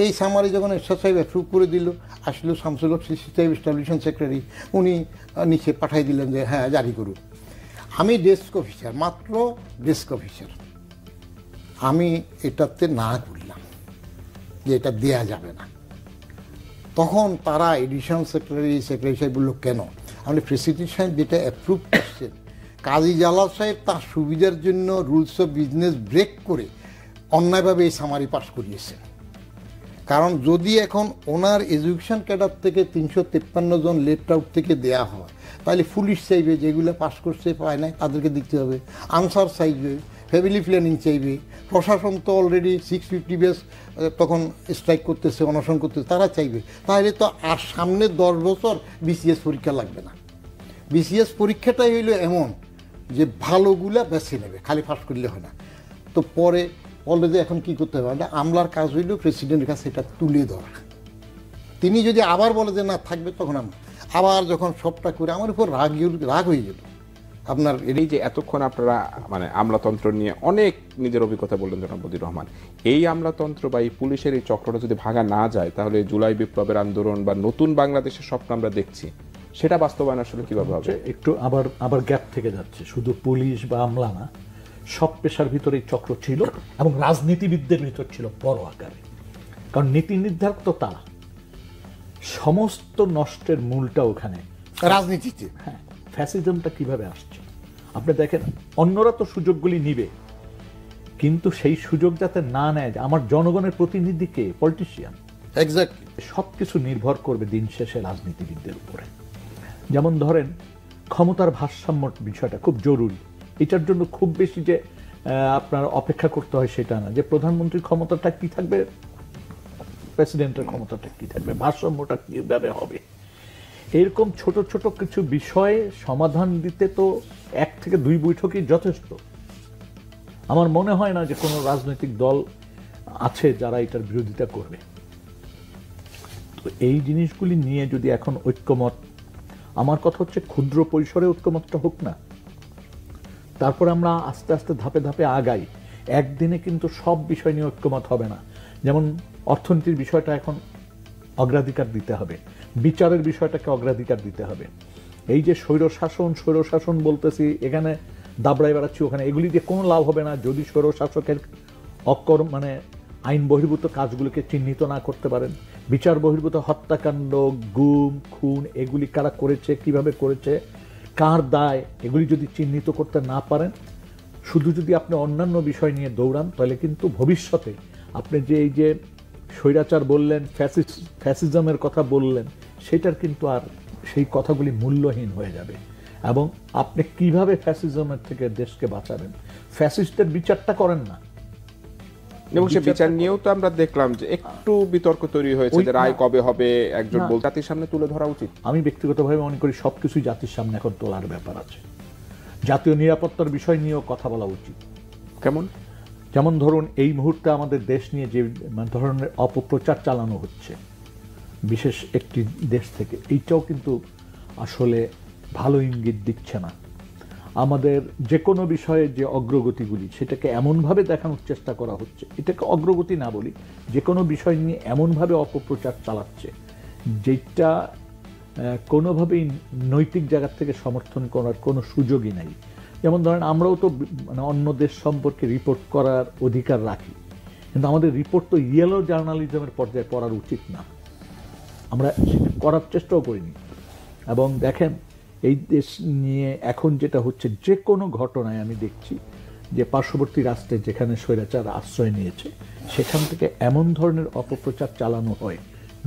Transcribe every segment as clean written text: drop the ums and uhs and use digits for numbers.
এই সামারি যখন এরশাদ সাহেব অ্যাপ্রুভ করে দিল, আসলে শামসুল হক সিসি সাহেব এস্টাবলিশন সেক্রেটারি, উনি নিচে পাঠাই দিলেন যে হ্যাঁ জারি করুন। আমি ডেস্ক অফিসার, মাত্র ডেস্ক অফিসার, আমি এটাতে না করলাম যে এটা দেয়া যাবে না। তখন তারা এডিশনাল সেক্রেটারি সাহেব বললো কেন? আমি প্রেসিডেন্ট সাহেব যেটা অ্যাপ্রুভ করছেন, কাজী জালাল সাহেব তার সুবিধার জন্য রুলস অফ বিজনেস ব্রেক করে অন্যায়ভাবে এই সামারি পাস করিয়েছেন। কারণ যদি এখন ওনার এডুকেশন ক্যাডার থেকে 353 জন লেফট আউট থেকে দেয়া হয়, তাহলে পুলিশ চাইবে যেগুলো পাস করছে পায় নাই তাদেরকে দিতে হবে, আনসার চাইবে, ফ্যামিলি প্ল্যানিং চাইবে, প্রশাসন তো অলরেডি 650 বেস তখন স্ট্রাইক করতেছে, অনশন করতেছে, তারা চাইবে। তাহলে তো আর সামনে 10 বছর বিসিএস পরীক্ষা লাগবে না। বিসিএস পরীক্ষাটাই হইল এমন যে ভালোগুলা বেছে নেবে, খালি পাস করলে হয় না। তো পরে অলরেডি এখন কি করতে হবে, আমলার কাজ হইল প্রেসিডেন্টের কাছে এটা তুলে ধরা। তিনি যদি আবার বলে যে না থাকবে, তখন আমরা আবার যখন সবটা করে আমার উপর রাগ হয়ে গেল। আপনার এই যে এতক্ষণ আপনারা মানে আমলাতন্ত্র নিয়ে অনেক নিজের অভিজ্ঞতা বললেন জনাব বদিউর রহমান, এই আমলাতন্ত্র বা এই পুলিশের এই চক্রটা যদি ভাঙা না যায়, তাহলে জুলাই বিপ্লবের আন্দোলন বা নতুন বাংলাদেশের স্বপ্ন আমরা দেখছি, সেটা বাস্তবায়ন আসলে কিভাবে হবে? একটু আবার গ্যাপ থেকে যাচ্ছে। শুধু পুলিশ বা আমলা না, সব পেশার ভিতরে এই চক্র ছিল এবং রাজনীতিবিদদের ভিতর ছিল বড় আকারে। কারণ নীতি নির্ধারক তো তারা, সমস্ত নষ্টের মূলটা ওখানে রাজনীতিতে। হ্যাঁ, ফ্যাসিজমটা কিভাবে আসছে আপনি দেখেন। অন্যরা তো সুযোগগুলি নিবে, কিন্তু সেই সুযোগ যাতে না নেয়, আমার জনগণের প্রতিনিধিকে, পলিটিশিয়ান, এক্স্যাক্টলি সবকিছু নির্ভর করবে দিন শেষে রাজনীতিবিদদের উপরে। যেমন ধরেন ক্ষমতার ভারসাম্য বিষয়টা খুব জরুরি। এটার জন্য খুব বেশি যে আপনার অপেক্ষা করতে হয় সেটা না, যে প্রধানমন্ত্রীর ক্ষমতাটা কি থাকবে, প্রেসিডেন্টের ক্ষমতাটা কি থাকবে, ভারসাম্যটা কিভাবে হবে, এরকম ছোট ছোট কিছু বিষয়ে সমাধান দিতে তো 1 থেকে 2 বৈঠকই যথেষ্ট। আমার মনে হয় না যে কোনো রাজনৈতিক দল আছে যারা এটার বিরোধিতা করবে। তো এই জিনিসগুলি নিয়ে যদি এখন ঐক্যমত, আমার কথা হচ্ছে ক্ষুদ্র পরিসরে ঐক্যমতটা হোক না, তারপর আমরা আস্তে আস্তে ধাপে ধাপে আগাই। একদিনে কিন্তু সব বিষয় নিয়ে ঐক্যমত হবে না। যেমন অর্থনীতির বিষয়টা এখন অগ্রাধিকার দিতে হবে, বিচারের বিষয়টাকে অগ্রাধিকার দিতে হবে। এই যে স্বৈরশাসন বলতেছি, এখানে দাবড়াই বেড়াচ্ছি ওখানে, এগুলি দিয়ে কোনো লাভ হবে না যদি স্বৈরশাসকের মানে আইন বহির্ভূত কাজগুলোকে চিহ্নিত না করতে পারেন। বিচার বহির্ভূত হত্যাকাণ্ড, গুম, খুন, এগুলি কারা করেছে, কিভাবে করেছে, কার দায়, এগুলি যদি চিহ্নিত করতে না পারেন, শুধু যদি আপনি অন্যান্য বিষয় নিয়ে দৌড়ান, তাহলে কিন্তু ভবিষ্যতে আপনি যে এই যে স্বৈরাচার বললেন, ফ্যাসিজমের কথা বললেন, সেটার কিন্তু আর সেই কথাগুলি মূল্যহীন হয়ে যাবে। এবং আপনি কিভাবে ফ্যাসিজমের থেকে দেশকে বাঁচাবেন, ফ্যাসিস্টের বিচারটা করেন না। এবং সে বিচার নিয়েও তো আমরা দেখলাম যে একটু বিতর্ক তৈরি হয়েছে, যে রায় কবে হবে একজন জাতির সামনে তুলে ধরা উচিত। আমি ব্যক্তিগতভাবে মনে করি সবকিছুই জাতির সামনে এখন তোলার ব্যাপার আছে। জাতীয় নিরাপত্তার বিষয় নিয়েও কথা বলা উচিত। কেমন? যেমন ধরুন এই মুহূর্তে আমাদের দেশ নিয়ে যে ধরনের অপপ্রচার চালানো হচ্ছে বিশেষ একটি দেশ থেকে, এইটাও কিন্তু আসলে ভালো ইঙ্গিত দিচ্ছে না। আমাদের যে কোনো বিষয়ে যে অগ্রগতিগুলি, সেটাকে এমনভাবে দেখানোর চেষ্টা করা হচ্ছে, এটাকে অগ্রগতি না বলি, যে কোনো বিষয় নিয়ে এমনভাবে অপপ্রচার চালাচ্ছে যেটা কোনোভাবেই নৈতিক জায়গা থেকে সমর্থন করার কোনো সুযোগই নাই। যেমন ধরেন আমরাও তো মানে অন্য দেশ সম্পর্কে রিপোর্ট করার অধিকার রাখি, কিন্তু আমাদের রিপোর্ট তো ইয়েলো জার্নালিজমের পর্যায়ে পড়ার উচিত না, আমরা সেটা করার চেষ্টাও করিনি। এবং দেখেন এই দেশ নিয়ে এখন যেটা হচ্ছে, যে কোনো ঘটনায় আমি দেখছি যে পার্শ্ববর্তী রাষ্ট্রে যেখানে স্বৈরাচার আশ্রয় নিয়েছে, সেখান থেকে এমন ধরনের অপপ্রচার চালানো হয়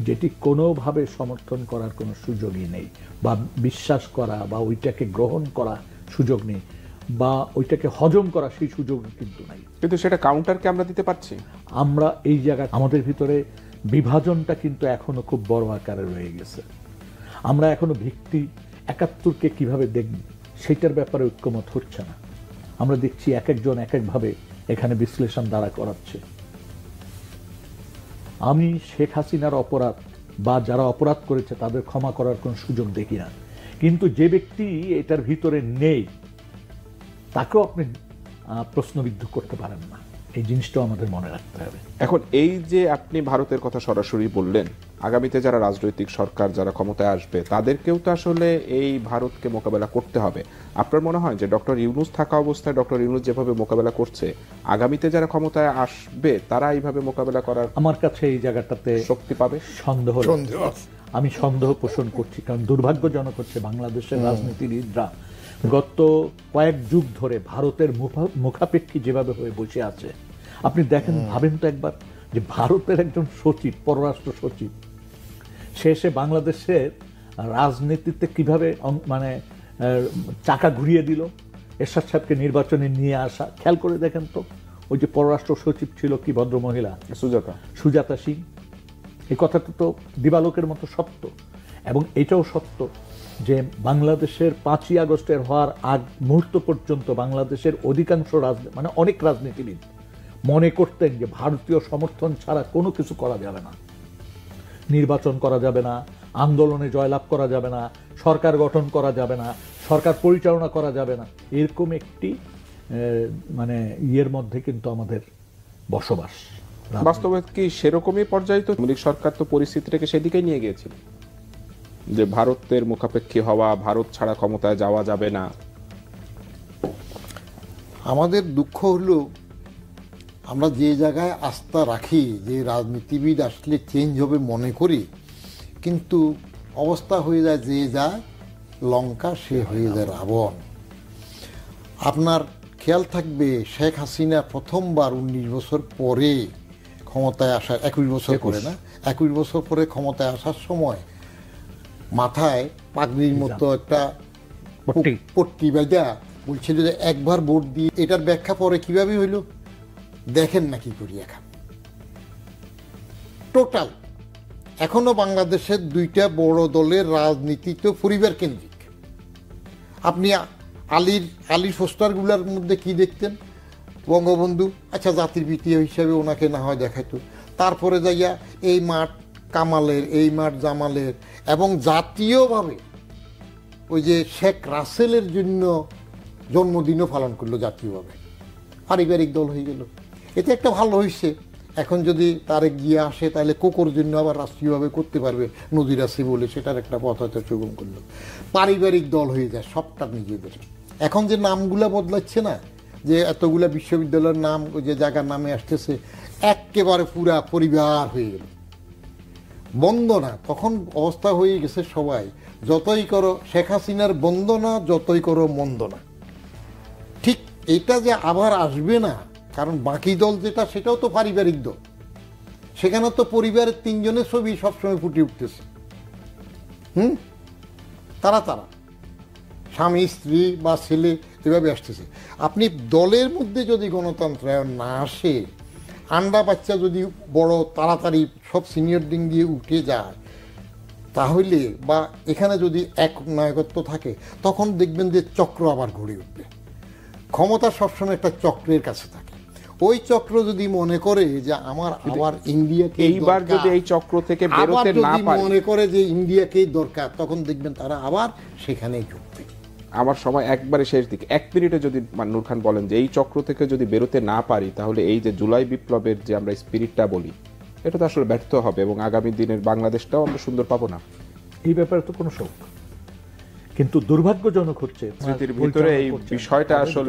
যেটি কোনোভাবে সমর্থন করার কোনো সুযোগই নেই, বা বিশ্বাস করা বা ওইটাকে গ্রহণ করা সুযোগ নেই, বা ওইটাকে হজম করা সেই সুযোগ কিন্তু নাই। কিন্তু সেটা কাউন্টারকে আমরা দিতে পারছি। আমরা এই জায়গায় আমাদের ভিতরে বিভাজনটা কিন্তু এখনো খুব বড় আকারে রয়ে গেছে। আমরা এখনো ভিত্তি ৭১কে কিভাবে দেখব সেটার ব্যাপারে ঐক্যমত হচ্ছে না। আমরা দেখছি এক একজন এক একভাবে এখানে বিশ্লেষণ দ্বারা করাচ্ছে। আমি শেখ হাসিনার অপরাধ বা যারা অপরাধ করেছে তাদের ক্ষমা করার কোনো সুযোগ দেখি না, কিন্তু যে ব্যক্তি এটার ভিতরে নেই তাকেও আপনি প্রশ্নবিদ্ধ করতে পারেন না। এই জিনিসটাও আমাদের মনে রাখতে হবে। এখন এই যে আপনি ভারতের কথা সরাসরি বললেন, আগামীতে যারা রাজনৈতিক সরকার যারা ক্ষমতায় আসবে তাদেরকেও তো আসলে এই ভারতকে মোকাবেলা করতে হবে। আপনার মনে হয় যে ডক্টর ইউনূস থাকা অবস্থায় ডক্টর ইউনূস যেভাবে মোকাবেলা করছে, আগামীতে যারা ক্ষমতায় আসবে তারা এইভাবে মোকাবেলা করার আমার কাছে এই জায়গাটাতে শক্তি পাবে? সন্দেহ সন্দেহ আছে। আমি সন্দেহ পোষণ করছি, কারণ দুর্ভাগ্যজনক হচ্ছে বাংলাদেশের রাজনীতিবিদরা গত কয়েক যুগ ধরে ভারতের মুখাপেক্ষী যেভাবে হয়ে বসে আছে। আপনি দেখেন, ভাবেন তো একবার যে ভারতের একজন সচিব, পররাষ্ট্র সচিব, সে এসে বাংলাদেশের রাজনীতিতে কিভাবে মানে চাকা ঘুরিয়ে দিল। এরশাদ সাহেবকে নির্বাচনে নিয়ে আসা, খেয়াল করে দেখেন তো, ওই যে পররাষ্ট্র সচিব ছিল কি ভদ্রমহিলা, সুজাতা সিং, এই কথাটা তো দিবালোকের মতো সত্য। এবং এটাও সত্য যে বাংলাদেশের 5ই আগস্টের হওয়ার আগ মুহূর্ত পর্যন্ত বাংলাদেশের অধিকাংশ মানে অনেক রাজনীতিবিদ মনে করতেন যে ভারতীয় সমর্থন ছাড়া কোনো কিছু করা যাবে না, নির্বাচন করা যাবে না, আন্দোলনে জয়লাভ করা যাবে না, সরকার গঠন করা যাবে না, সরকার পরিচালনা করা যাবে না, এরকম একটি মানে ইয়ের মধ্যে কিন্তু আমাদের বসবাস। বাস্তবে কি সেরকমই পর্যায়ে? তো আওয়ামী লীগ সরকার তো পরিস্থিতিটাকে সেদিকেই নিয়ে গিয়েছিল যে ভারতের মুখাপেক্ষী হওয়া, ভারত ছাড়া ক্ষমতায় যাওয়া যাবে না। আমাদের দুঃখ হলো আমরা যে জায়গায় আস্থা রাখি যে রাজনীতিবিদ আসলে চেঞ্জ হবে মনে করি, কিন্তু অবস্থা হয়ে যায় যে যায় লঙ্কা সে হয়ে যায় রাবণ। আপনার খেয়াল থাকবে শেখ হাসিনা প্রথমবার 19 বছর পরে ক্ষমতায় আসার, 21 বছর করে না, 21 বছর পরে ক্ষমতায় আসার সময় মাথায় পাগড়ির মতো একটা পট্টি বাঁধা বলছিল যে একবার ভোট দিয়ে, এটার ব্যাখ্যা পরে কিভাবে হইল দেখেন না কি করি। এখন টোটাল এখনো বাংলাদেশের 2টা বড় দলের রাজনীতি তো পরিবার কেন্দ্রিক। আপনি আলীর পোস্টারগুলোর মধ্যে কি দেখতেন? বঙ্গবন্ধু, আচ্ছা জাতির পিতা হিসাবে ওনাকে না হয় দেখাইতো, তারপরে যাইয়া এই মাঠ কামালের, এই মাঠ জামালের, এবং জাতীয়ভাবে ওই যে শেখ রাসেলের জন্য জন্মদিনও পালন করলো জাতীয়ভাবে। পারিবারিক দল হয়ে গেল। এতে একটা ভালো হয়েছে, এখন যদি তারেক গিয়ে আসে তাহলে কোকোর জন্য আবার রাষ্ট্রীয়ভাবে করতে পারবে, নদীর আছে বলে সেটার একটা পথ হয়তো সুগম করলো। পারিবারিক দল হয়ে যায় সবটা নিজেদের। এখন যে নামগুলা বদলাচ্ছে না, যে এতগুলা বিশ্ববিদ্যালয়ের নাম ওই যে জায়গার নামে আসতেছে, একেবারে পুরা পরিবার হয়ে গেল। বন্দনা তখন অবস্থা হয়ে গেছে সবাই যতই করো শেখ হাসিনার বন্দনা, যতই করো মন্দনা। ঠিক এটা যে আবার আসবে না, কারণ বাকি দল যেটা সেটাও তো পারিবারিক দল, সেখানে তো পরিবারের 3 জনের ছবি সবসময় ফুটে উঠতেছে। তারা স্বামী স্ত্রী বা ছেলে এভাবে আসতেছে। আপনি দলের মধ্যে যদি গণতন্ত্রায়ন না আসে, আন্ডা বাচ্চা যদি বড় তাড়াতাড়ি সব সিনিয়র ডিং দিয়ে উঠে যায়, তাহলে বা এখানে যদি এক নায়কত্ব থাকে, তখন দেখবেন যে চক্র আবার ঘুরে উঠবে। ক্ষমতা সবসময় একটা চক্রের কাছে থাকে। ওই চক্র যদি মনে করে যে আমার আবার ইন্ডিয়াকে এইবার যদি এই চক্র থেকে বেরোতে না পারে, মনে করে যে ইন্ডিয়াকেই দরকার, তখন দেখবেন তারা আবার সেখানেই ঢুকবে। আমার সময় একবারে শেষ দিকে 1 মিনিটে যদি নূর খান বলেন যে এই চক্র থেকে যদি বেরোতে না পারি, তাহলে এই যে জুলাই বিপ্লবের যে আমরা স্পিরিটটা বলি, এটা তো আসলে ব্যর্থ হবে এবং আগামী দিনের বাংলাদেশটাও আমরা সুন্দর পাবো না। এই ব্যাপারে তো কোনো শোক, কিন্তু দুর্ভাগ্যজনক হচ্ছে স্মৃতির ভিতরে এই বিষয়টা আসলে